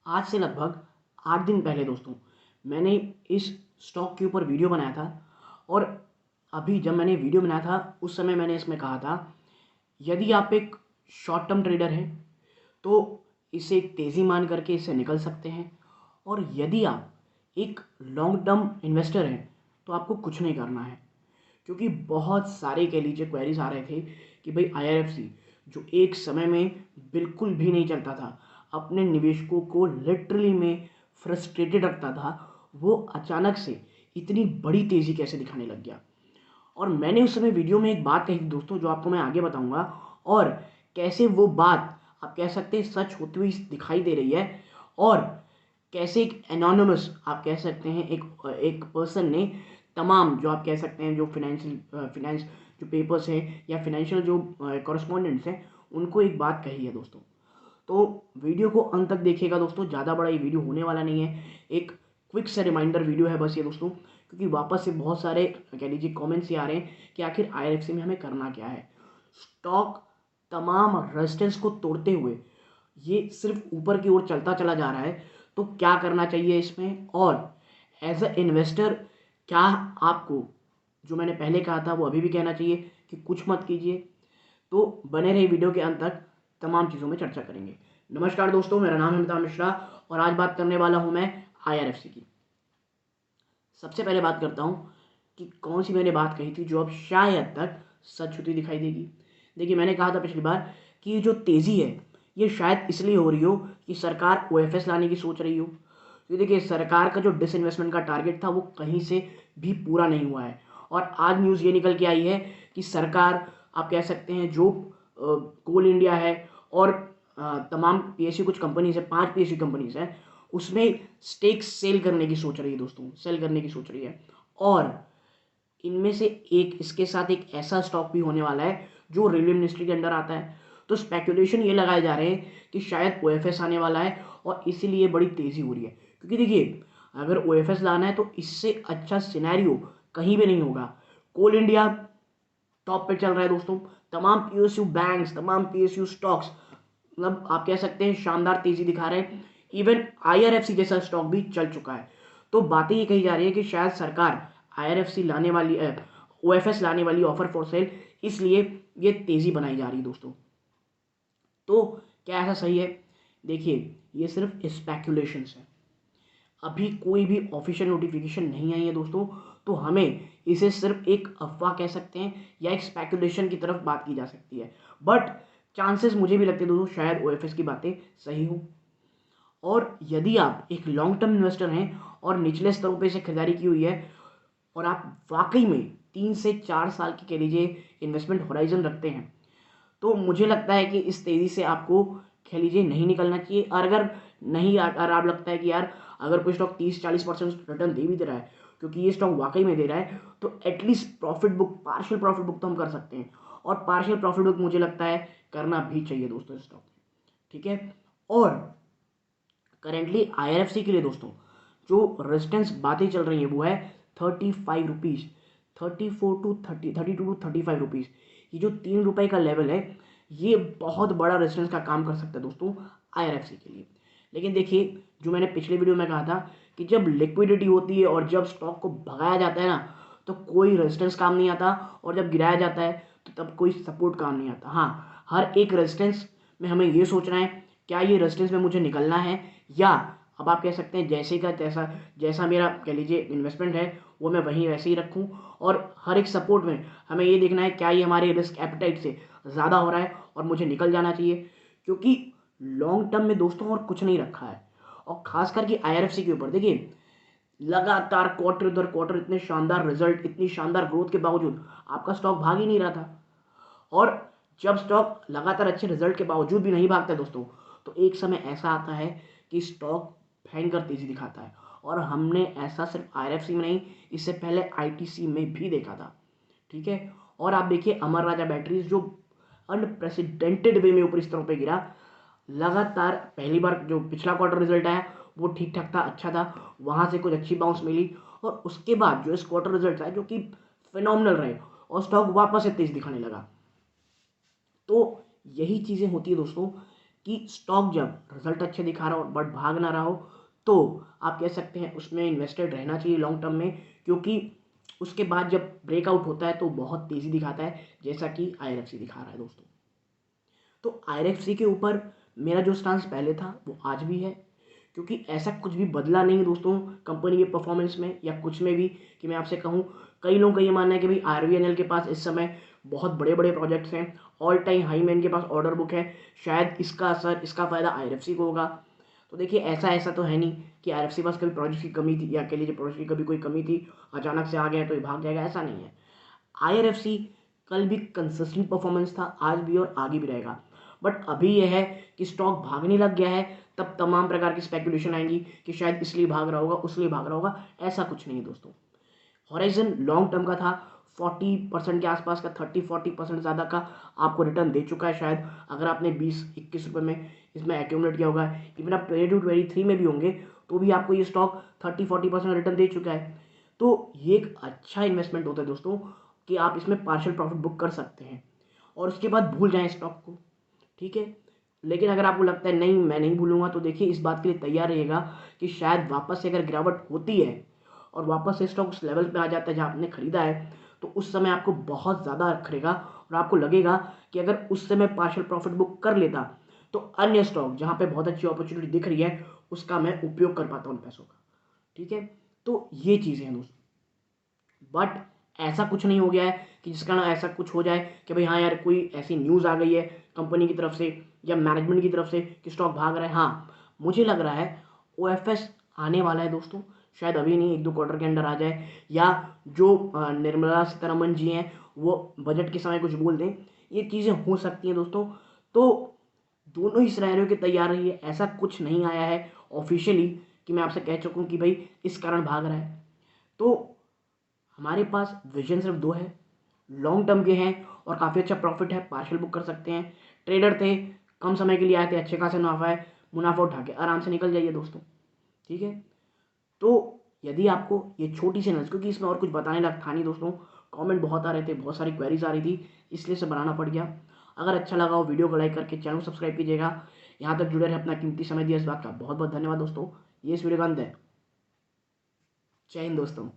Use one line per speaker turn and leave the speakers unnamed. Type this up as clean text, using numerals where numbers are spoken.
आज से लगभग 8 दिन पहले दोस्तों मैंने इस स्टॉक के ऊपर वीडियो बनाया था। और अभी जब मैंने वीडियो बनाया था उस समय मैंने इसमें कहा था, यदि आप एक शॉर्ट टर्म ट्रेडर हैं तो इसे एक तेज़ी मान करके इससे निकल सकते हैं, और यदि आप एक लॉन्ग टर्म इन्वेस्टर हैं तो आपको कुछ नहीं करना है। क्योंकि बहुत सारे कह लीजिए क्वेरीज आ रहे थे कि भाई आईआरएफसी जो एक समय में बिल्कुल भी नहीं चलता था, अपने निवेशकों को लिटरली में फ्रस्ट्रेटेड रखता था, वो अचानक से इतनी बड़ी तेज़ी कैसे दिखाने लग गया। और मैंने उस समय वीडियो में एक बात कही थी दोस्तों, जो आपको मैं आगे बताऊंगा, और कैसे वो बात आप कह सकते हैं सच होती हुई दिखाई दे रही है, और कैसे एक एनोनिमस आप कह सकते हैं एक एक पर्सन ने तमाम जो आप कह सकते हैं जो फाइनेंस जो पेपर्स हैं या फाइनेंशियल जो कॉरेस्पॉन्डेंट्स हैं उनको एक बात कही है दोस्तों। तो वीडियो को अंत तक देखिएगा दोस्तों, ज़्यादा बड़ा ये वीडियो होने वाला नहीं है, एक क्विक सा रिमाइंडर वीडियो है बस ये दोस्तों। क्योंकि वापस से बहुत सारे कह लीजिए कमेंट्स ये आ रहे हैं कि आखिर आईआरएफसी में हमें करना क्या है। स्टॉक तमाम रेजिस्टेंस को तोड़ते हुए ये सिर्फ ऊपर की ओर चलता चला जा रहा है, तो क्या करना चाहिए इसमें, और एज अ इन्वेस्टर क्या आपको, जो मैंने पहले कहा था वो अभी भी कहना चाहिए कि कुछ मत कीजिए। तो बने रहिए वीडियो के अंत तक, तमाम चीज़ों में चर्चा करेंगे। नमस्कार दोस्तों, मेरा नाम है अमिताभ मिश्रा और आज बात करने वाला हूं मैं आईआरएफसी की। सबसे पहले बात करता हूं कि कौन सी मैंने बात कही थी जो अब शायद तक सच होती दिखाई देगी। देखिए, मैंने कहा था पिछली बार कि ये जो तेज़ी है ये शायद इसलिए हो रही हो कि सरकार ओएफएस लाने की सोच रही हो। क्योंकि देखिए, सरकार का जो डिसइन्वेस्टमेंट का टारगेट था वो कहीं से भी पूरा नहीं हुआ है। और आज न्यूज़ ये निकल के आई है कि सरकार आप कह सकते हैं जो कोल इंडिया है और तमाम पीएसयू कुछ कंपनीज है, 5 पीएसयू कंपनीज है, उसमें स्टेक सेल करने की सोच रही है दोस्तों, सेल करने की सोच रही है। और इनमें से एक इसके साथ एक ऐसा स्टॉक भी होने वाला है जो रेलवे मिनिस्ट्री के अंडर आता है। तो स्पेकुलेशन ये लगाए जा रहे हैं कि शायद ओएफएस आने वाला है और इसीलिए बड़ी तेज़ी हो रही है। क्योंकि देखिए, अगर ओएफएस लाना है तो इससे अच्छा सिनेरियो कहीं भी नहीं होगा। कोल इंडिया टॉप पे चल रहा है दोस्तों, तमाम पीएसयू बैंक्स, तमाम पीएसयू स्टॉक्स मतलब आप कह सकते हैं शानदार तेजी दिखा रहे हैं। इवन आईआरएफसी जैसा स्टॉक भी चल चुका है। तो बातें ये कही जा रही है कि शायद सरकार आईआरएफसी लाने वाली ओएफएस लाने वाली ऑफर फॉर सेल, इसलिए ये तेजी बनाई जा रही है दोस्तों। तो क्या ऐसा सही है? देखिए, ये सिर्फ स्पेकुलेशंस है, अभी कोई भी ऑफिशियल नोटिफिकेशन नहीं आई है दोस्तों। तो हमें इसे सिर्फ एक अफवाह कह सकते हैं या एक स्पेकुलेशन की तरफ बात की जा सकती है। बट चांसेस मुझे भी लगते हैं दोस्तों शायद ओएफएस की बातें सही हो। और यदि आप एक लॉन्ग टर्म इन्वेस्टर हैं और निचले स्तरों पे से खरीदारी की हुई है और आप वाकई में 3 से 4 साल की कह लीजिए इन्वेस्टमेंट होराइजन रखते हैं, तो मुझे लगता है कि इस तेज़ी से आपको कह लीजिए नहीं निकलना चाहिए। और अगर नहीं, अगर आप लगता है कि यार अगर कोई स्टॉक 30-40% रिटर्न दे भी दे रहा है, क्योंकि ये स्टॉक वाकई में दे रहा है, तो at least profit book, partial profit book तो हम कर सकते हैं। और पार्शियल प्रॉफिट बुक मुझे लगता है करना भी चाहिए दोस्तों इस स्टॉक में। ठीक है। और करेंटली आईआरएफसी के लिए दोस्तों जो रेजिस्टेंस बातें चल रही है वो है 35 रुपीज़, 32 टू 35 रुपीज़। ये जो 3 रुपए का लेवल है ये बहुत बड़ा रेजिस्टेंस का काम कर सकता है दोस्तों आईआरएफसी के लिए। लेकिन देखिए, जो मैंने पिछले वीडियो में कहा था कि जब लिक्विडिटी होती है और जब स्टॉक को भगाया जाता है ना, तो कोई रेजिस्टेंस काम नहीं आता, और जब गिराया जाता है तो तब कोई सपोर्ट काम नहीं आता। हाँ, हर एक रेजिस्टेंस में हमें ये सोचना है क्या ये रेजिस्टेंस में मुझे निकलना है, या अब आप कह सकते हैं जैसे का तैसा, जैसा मेरा कह लीजिए इन्वेस्टमेंट है वो मैं वहीं वैसे ही रखूं। और हर एक सपोर्ट में हमें ये देखना है क्या ये हमारे रिस्क एपेटाइट से ज़्यादा हो रहा है और मुझे निकल जाना चाहिए। क्योंकि लॉन्ग टर्म में दोस्तों और कुछ नहीं रखा है। और खास करके आईआरएफसी के ऊपर देखिए, लगातार क्वार्टर दर क्वार्टर इतने शानदार रिजल्ट, इतनी शानदार ग्रोथ के बावजूद आपका स्टॉक भाग ही नहीं रहा था। और जब स्टॉक लगातार अच्छे रिजल्ट के बावजूद भी नहीं भागता है दोस्तों, तो एक समय ऐसा आता है कि स्टॉक भयंकर तेजी दिखाता है। और हमने ऐसा सिर्फ आईआरएफसी में नहीं, इससे पहले आईटीसी में भी देखा था। ठीक है। और आप देखिए अमर राजा बैटरीज जो अनप्रेसिडेंटेड वे में ऊपर इस तरह पे गिरा, लगातार पहली बार जो पिछला क्वार्टर रिजल्ट आया वो ठीक ठाक था, अच्छा था, वहां से कुछ अच्छी बाउंस मिली, और उसके बाद जो इस क्वार्टर रिजल्ट आए जो कि फिनोमिनल रहे, और स्टॉक वापस से तेज दिखाने लगा। तो यही चीज़ें होती है दोस्तों कि स्टॉक जब रिजल्ट अच्छे दिखा रहा हो बट भाग ना रहा हो, तो आप कह सकते हैं उसमें इन्वेस्टेड रहना चाहिए लॉन्ग टर्म में, क्योंकि उसके बाद जब ब्रेकआउट होता है तो बहुत तेज़ी दिखाता है, जैसा कि IRFC दिखा रहा है दोस्तों। तो IRFC के ऊपर मेरा जो स्टांस पहले था वो आज भी है, क्योंकि ऐसा कुछ भी बदला नहीं दोस्तों कंपनी के परफॉर्मेंस में या कुछ में भी कि मैं आपसे कहूँ। कई लोगों का ये मानना है कि भाई RVNL के पास इस समय बहुत बड़े बड़े प्रोजेक्ट्स हैं, ऑल टाइम हाई में इनके पास ऑर्डर बुक है, शायद इसका असर, इसका फ़ायदा IRFC को होगा। तो देखिए ऐसा तो है नहीं कि IRFC के पास कभी प्रोजेक्ट की कमी थी, या कह लीजिए प्रोजेक्ट की कभी कोई कमी थी, अचानक से आ गया तो ये भाग जाएगा, ऐसा नहीं है। IRFC कल भी कंसिस्टेंट परफॉर्मेंस था, आज भी और आगे भी रहेगा। बट अभी यह है कि स्टॉक भागने लग गया है, तब तमाम प्रकार की स्पेकुलेशन आएंगी कि शायद इसलिए भाग रहा होगा, उसलिए भाग रहा होगा। ऐसा कुछ नहीं है दोस्तों। हॉराइजन लॉन्ग टर्म का था, 40% के आसपास का, 30-40% ज़्यादा का आपको रिटर्न दे चुका है। शायद अगर आपने 20-21 रुपये में इसमें एक्यूमुलेट किया होगा, इवन आप 22-23 में भी होंगे तो भी आपको ये स्टॉक 30-40% रिटर्न दे चुका है। तो ये एक अच्छा इन्वेस्टमेंट होता है दोस्तों कि आप इसमें पार्शियल प्रॉफिट बुक कर सकते हैं और उसके बाद भूल जाएं स्टॉक को, ठीक है। लेकिन अगर आपको लगता है नहीं मैं नहीं भूलूंगा, तो देखिए इस बात के लिए तैयार रहिएगा कि शायद वापस से अगर गिरावट होती है और वापस से स्टॉक उस लेवल पे आ जाता है जहाँ आपने खरीदा है, तो उस समय आपको बहुत ज़्यादा खरीदेगा और आपको लगेगा कि अगर उस समय पार्शियल प्रॉफिट बुक कर लेता तो अन्य स्टॉक जहाँ पे बहुत अच्छी अपॉर्चुनिटी दिख रही है उसका मैं उपयोग कर पाता उन पैसों का, ठीक है। तो ये चीज़ें हैं दोस्तों। बट ऐसा कुछ नहीं हो गया है कि जिसका ना ऐसा कुछ हो जाए कि भाई हाँ यार कोई ऐसी न्यूज़ आ गई है कंपनी की तरफ से या मैनेजमेंट की तरफ से कि स्टॉक भाग रहा है। हाँ, मुझे लग रहा है OFS आने वाला है दोस्तों, शायद अभी नहीं, 1-2 क्वार्टर के अंदर आ जाए, या जो निर्मला सीतारमन जी हैं वो बजट के समय कुछ बोल दें, ये चीज़ें हो सकती हैं दोस्तों। तो दोनों ही सिनेरियो के तैयार रहिए, ऐसा कुछ नहीं आया है ऑफिशियली कि मैं आपसे कह चुकूँ कि भाई इस कारण भाग रहा है। तो हमारे पास विजन सिर्फ 2 है, लॉन्ग टर्म के हैं और काफ़ी अच्छा प्रॉफिट है, पार्शियल बुक कर सकते हैं। ट्रेडर थे, कम समय के लिए आए थे, अच्छे खासे मुनाफा है, मुनाफा उठा के आराम से निकल जाइए दोस्तों, ठीक है। तो यदि आपको ये छोटी सी नॉलेज, क्योंकि इसमें और कुछ बताने लायक था नहीं दोस्तों, कमेंट बहुत आ रहे थे, बहुत सारी क्वेरीज आ रही थी, इसलिए से बनाना पड़ गया। अगर अच्छा लगा हो वीडियो को लाइक करके चैनल को सब्सक्राइब कीजिएगा। यहाँ तक जुड़े रहे, अपना कीमती समय दिया, इस बात का बहुत बहुत धन्यवाद दोस्तों। ये इस वीडियो का अंत है। जय हिंद दोस्तों।